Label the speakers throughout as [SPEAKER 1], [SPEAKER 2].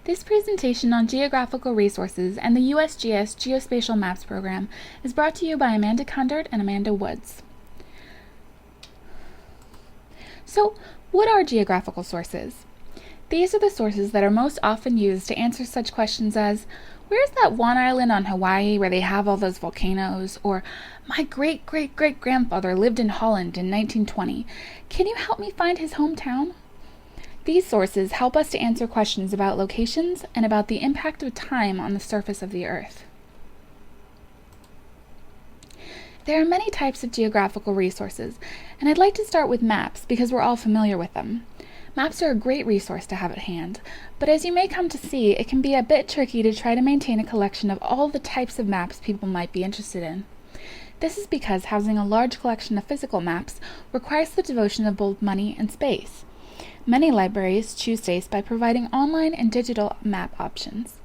[SPEAKER 1] This presentation on geographical resources and the USGS Geospatial Maps program is brought to you by Amanda Kundert and Amanda Woods. So, what are geographical sources? These are the sources that are most often used to answer such questions as, where's that one island on Hawaii where they have all those volcanoes? Or, my great-great-great-grandfather lived in Holland in 1920. Can you help me find his hometown? These sources help us to answer questions about locations and about the impact of time on the surface of the Earth. There are many types of geographical resources, and I'd like to start with maps because we're all familiar with them. Maps are a great resource to have at hand, but as you may come to see, it can be a bit tricky to try to maintain a collection of all the types of maps people might be interested in. This is because housing a large collection of physical maps requires the devotion of both money and space. Many libraries choose space by providing online and digital map options.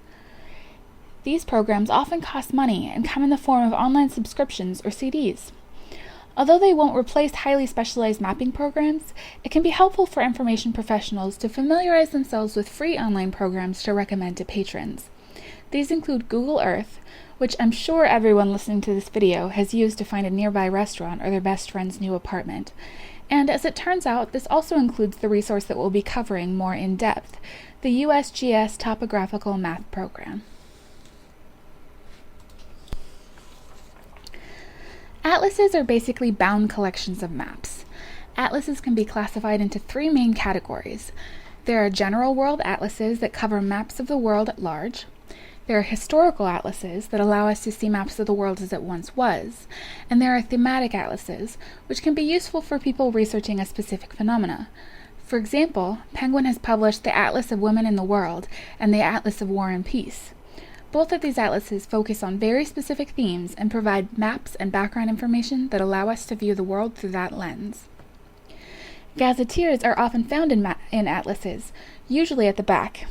[SPEAKER 1] These programs often cost money and come in the form of online subscriptions or CDs. Although they won't replace highly specialized mapping programs, it can be helpful for information professionals to familiarize themselves with free online programs to recommend to patrons. These include Google Earth, which I'm sure everyone listening to this video has used to find a nearby restaurant or their best friend's new apartment. And as it turns out, this also includes the resource that we'll be covering more in depth, the USGS Topographical Map Program. Atlases are basically bound collections of maps. Atlases can be classified into three main categories. There are general world atlases that cover maps of the world at large. There are historical atlases that allow us to see maps of the world as it once was, and there are thematic atlases, which can be useful for people researching a specific phenomena. For example, Penguin has published the Atlas of Women in the World and the Atlas of War and Peace. Both of these atlases focus on very specific themes and provide maps and background information that allow us to view the world through that lens. Gazetteers are often found in atlases, usually at the back.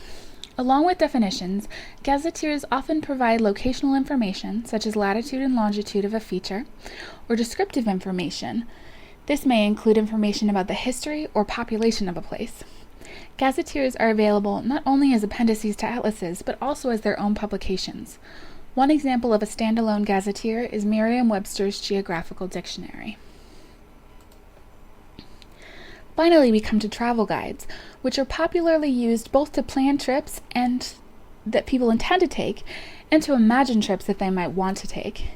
[SPEAKER 1] Along with definitions, gazetteers often provide locational information, such as latitude and longitude of a feature, or descriptive information. This may include information about the history or population of a place. Gazetteers are available not only as appendices to atlases, but also as their own publications. One example of a standalone gazetteer is Merriam-Webster's Geographical Dictionary. Finally, we come to travel guides, which are popularly used both to plan trips and that people intend to take, and to imagine trips that they might want to take.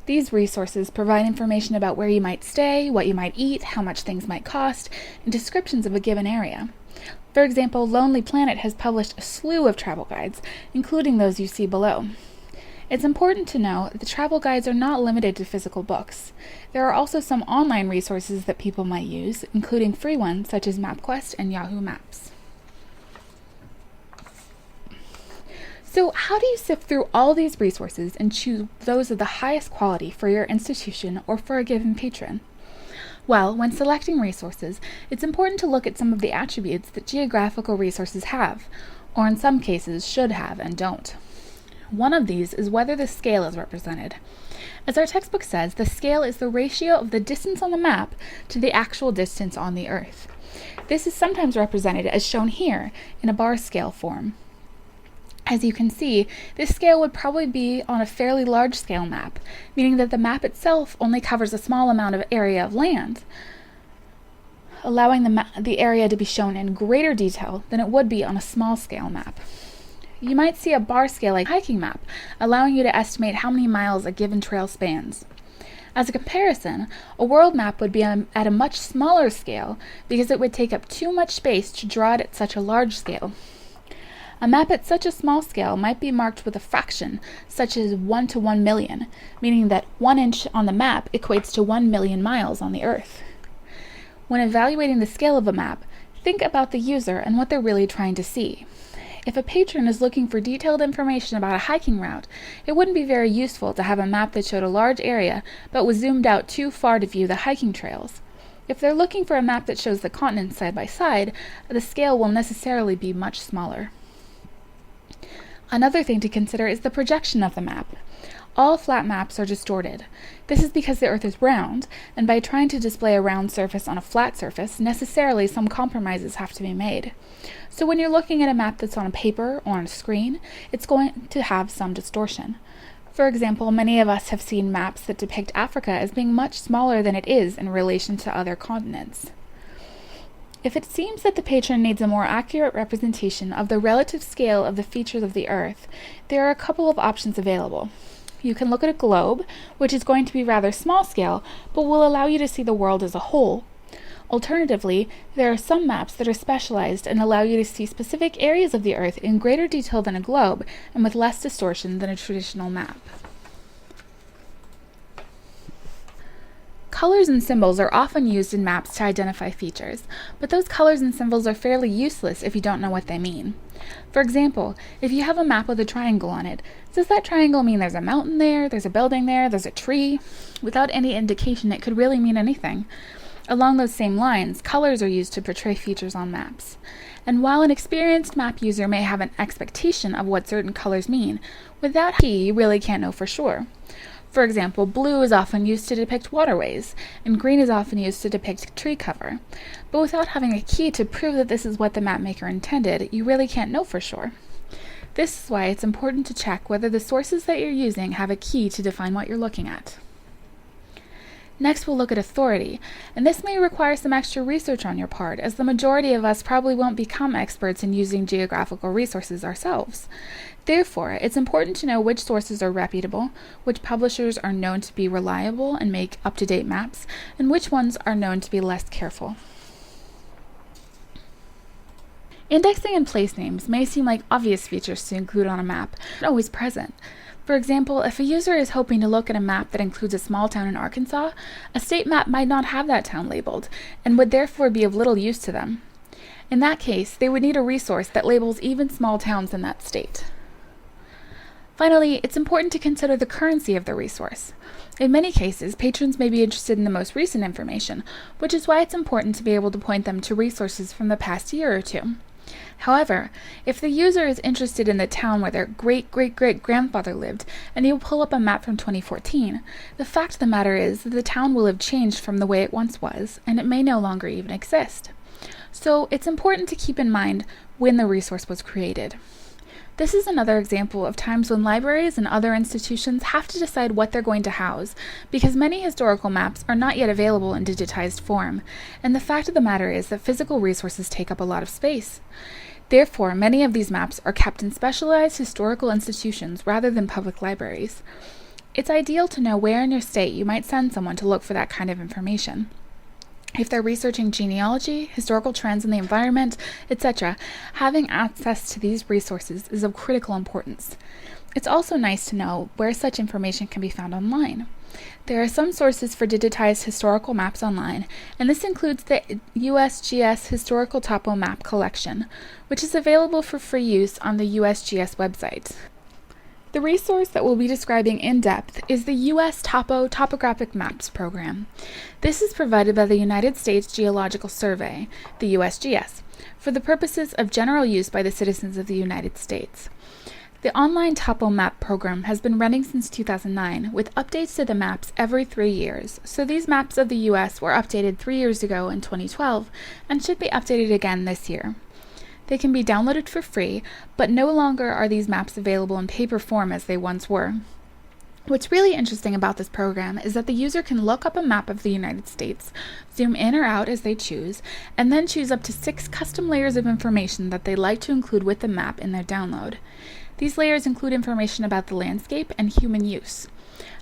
[SPEAKER 1] These resources provide information about where you might stay, what you might eat, how much things might cost, and descriptions of a given area. For example, Lonely Planet has published a slew of travel guides, including those you see below. It's important to know that the travel guides are not limited to physical books. There are also some online resources that people might use, including free ones such as MapQuest and Yahoo Maps. So how do you sift through all these resources and choose those of the highest quality for your institution or for a given patron? Well, when selecting resources, it's important to look at some of the attributes that geographical resources have, or in some cases should have and don't. One of these is whether the scale is represented. As our textbook says, the scale is the ratio of the distance on the map to the actual distance on the Earth. This is sometimes represented as shown here in a bar scale form. As you can see, this scale would probably be on a fairly large scale map, meaning that the map itself only covers a small amount of area of land, allowing the area to be shown in greater detail than it would be on a small scale map. You might see a bar scale like a hiking map, allowing you to estimate how many miles a given trail spans. As a comparison, a world map would be at a much smaller scale because it would take up too much space to draw it at such a large scale. A map at such a small scale might be marked with a fraction, such as 1 to 1 million, meaning that 1 inch on the map equates to 1 million miles on the Earth. When evaluating the scale of a map, think about the user and what they're really trying to see. If a patron is looking for detailed information about a hiking route, it wouldn't be very useful to have a map that showed a large area but was zoomed out too far to view the hiking trails. If they're looking for a map that shows the continents side by side, the scale will necessarily be much smaller. Another thing to consider is the projection of the map. all flat maps are distorted. This is because the Earth is round, and by trying to display a round surface on a flat surface, necessarily some compromises have to be made. So when you're looking at a map that's on a paper or on a screen, it's going to have some distortion. For example, many of us have seen maps that depict Africa as being much smaller than it is in relation to other continents. If it seems that the patron needs a more accurate representation of the relative scale of the features of the Earth, there are a couple of options available. You can look at a globe, which is going to be rather small scale, but will allow you to see the world as a whole. Alternatively, there are some maps that are specialized and allow you to see specific areas of the Earth in greater detail than a globe and with less distortion than a traditional map. Colors and symbols are often used in maps to identify features, but those colors and symbols are fairly useless if you don't know what they mean. For example, if you have a map with a triangle on it, does that triangle mean there's a mountain there, there's a building there, there's a tree? Without any indication, it could really mean anything. Along those same lines, colors are used to portray features on maps. And while an experienced map user may have an expectation of what certain colors mean, without a key, you really can't know for sure. For example, blue is often used to depict waterways, and green is often used to depict tree cover. But without having a key to prove that this is what the map maker intended, you really can't know for sure. This is why it's important to check whether the sources that you're using have a key to define what you're looking at. Next, we'll look at authority, and this may require some extra research on your part, as the majority of us probably won't become experts in using geographical resources ourselves. Therefore, it's important to know which sources are reputable, which publishers are known to be reliable and make up-to-date maps, and which ones are known to be less careful. Indexing and place names may seem like obvious features to include on a map, but not always present. For example, if a user is hoping to look at a map that includes a small town in Arkansas, a state map might not have that town labeled, and would therefore be of little use to them. In that case, they would need a resource that labels even small towns in that state. Finally, it's important to consider the currency of the resource. In many cases, patrons may be interested in the most recent information, which is why it's important to be able to point them to resources from the past year or two. However, if the user is interested in the town where their great-great-great-grandfather lived, and you pull up a map from 2014, the fact of the matter is that the town will have changed from the way it once was, and it may no longer even exist. So it's important to keep in mind when the resource was created. This is another example of times when libraries and other institutions have to decide what they're going to house, because many historical maps are not yet available in digitized form, and the fact of the matter is that physical resources take up a lot of space. Therefore, many of these maps are kept in specialized historical institutions rather than public libraries. It's ideal to know where in your state you might send someone to look for that kind of information. If they're researching genealogy, historical trends in the environment, etc., having access to these resources is of critical importance. It's also nice to know where such information can be found online. There are some sources for digitized historical maps online, and this includes the USGS Historical Topo Map Collection, which is available for free use on the USGS website. The resource that we'll be describing in depth is the U.S. Topographic Maps program. This is provided by the United States Geological Survey, the USGS, for the purposes of general use by the citizens of the United States. The online Topo Map program has been running since 2009, with updates to the maps every 3 years, so these maps of the U.S. were updated 3 years ago in 2012, and should be updated again this year. They can be downloaded for free, but no longer are these maps available in paper form as they once were. What's really interesting about this program is that the user can look up a map of the United States, zoom in or out as they choose, and then choose up to 6 custom layers of information that they'd like to include with the map in their download. These layers include information about the landscape and human use.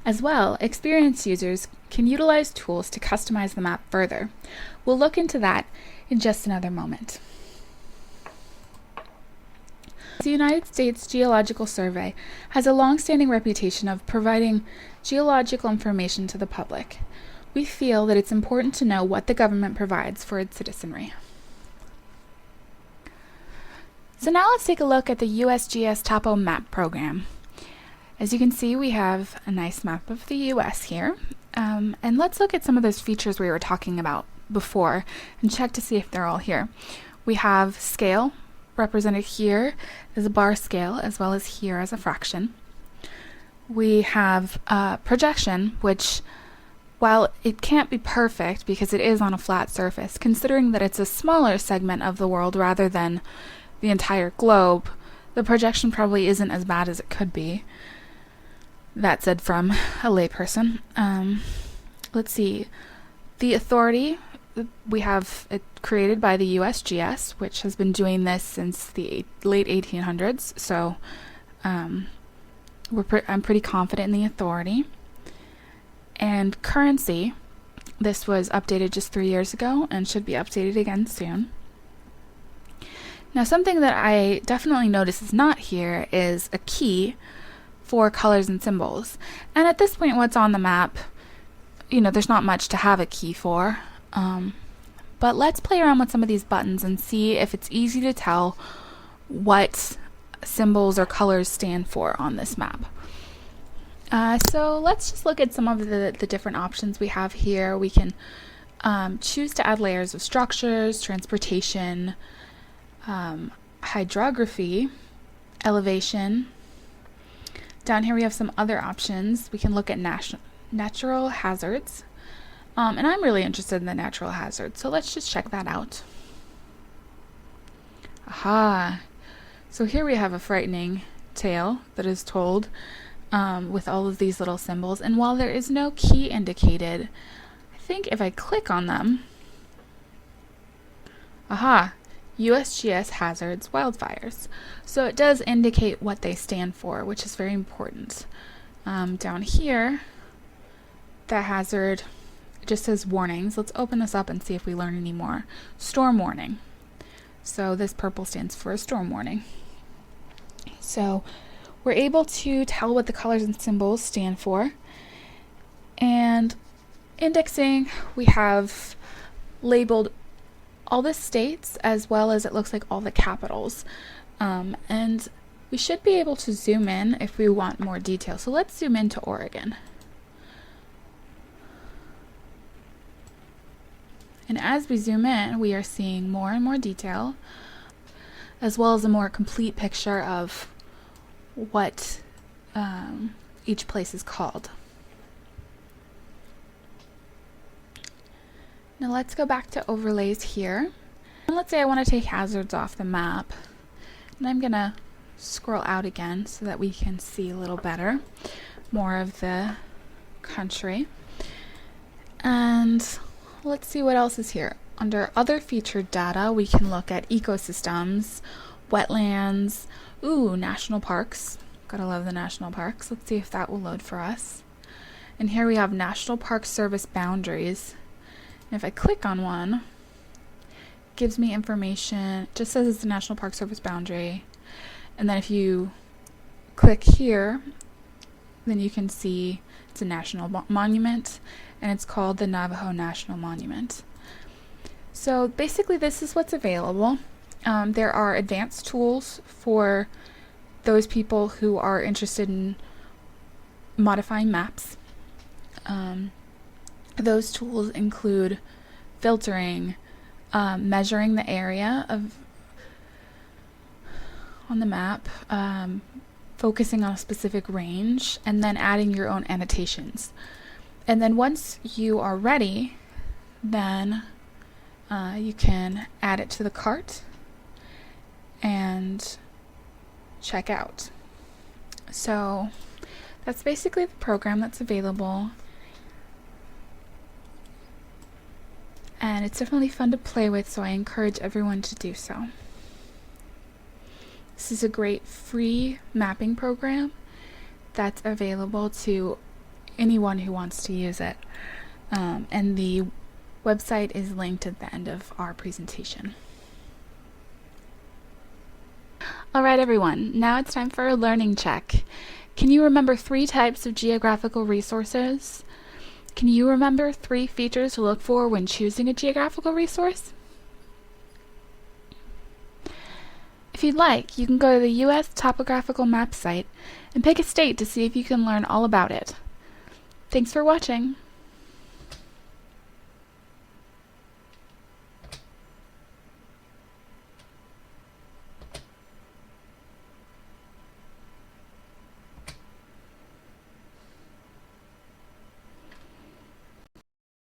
[SPEAKER 1] As well, experienced users can utilize tools to customize the map further. We'll look into that in just another moment. The United States Geological Survey has a long-standing reputation of providing geological information to the public. We feel that it's important to know what the government provides for its citizenry. So now let's take a look at the USGS Topo Map program. As you can see, we have a nice map of the US here, and let's look at some of those features we were talking about before and check to see if they're all here. We have scale, represented here as a bar scale, as well as here as a fraction. we have projection, which, while it can't be perfect because it is on a flat surface, considering that it's a smaller segment of the world rather than the entire globe, the projection probably isn't as bad as it could be. That said from a layperson. Let's see. The authority, we have it created by the USGS, which has been doing this since the late 1800s, so I'm pretty confident in the authority. And currency, this was updated just 3 years ago and should be updated again soon. Now, something that I definitely notice is not here is a key for colors and symbols. And at this point, what's on the map, there's not much to have a key for. But let's play around with some of these buttons and see if it's easy to tell what symbols or colors stand for on this map. So let's just look at some of the different options we have here. We can choose to add layers of structures, transportation, hydrography, elevation. Down here we have some other options. We can look at natural hazards. And I'm really interested in the natural hazards, so let's just check that out. Aha! So here we have a frightening tale that is told with all of these little symbols, and while there is no key indicated, I think if I click on them, aha! USGS hazards, wildfires. So it does indicate what they stand for, which is very important. Down here, the hazard just says warnings. Let's open this up and see if we learn any more. Storm warning. So this purple stands for a storm warning. So we're able to tell what the colors and symbols stand for. And indexing, we have labeled all the states as well as it looks like all the capitals. And we should be able to zoom in if we want more detail. So let's zoom into Oregon. And as we zoom in, we are seeing more and more detail, as well as a more complete picture of what each place is called. Now let's go back to overlays here. And let's say I want to take hazards off the map. And I'm going to scroll out again so that we can see a little better more of the country. And let's see what else is here. Under other featured data, we can look at ecosystems, wetlands, national parks. Gotta love the national parks. Let's see if that will load for us. And here we have National Park Service boundaries. And if I click on one, it gives me information. It just says it's the National Park Service boundary. And then if you click here, then you can see it's a national monument, and it's called the Navajo National Monument. So basically this is what's available. There are advanced tools for those people who are interested in modifying maps. Those tools include filtering, measuring the area on the map, focusing on a specific range, and then adding your own annotations. And then once you are ready, then you can add it to the cart and check out. So that's basically the program that's available. And it's definitely fun to play with, so I encourage everyone to do so. This is a great free mapping program that's available to anyone who wants to use it. And the website is linked at the end of our presentation. Alright everyone, now it's time for a learning check. Can you remember 3 types of geographical resources? Can you remember 3 features to look for when choosing a geographical resource? If you'd like, you can go to the U.S. Topographical Map site and pick a state to see if you can learn all about it. Thanks for watching.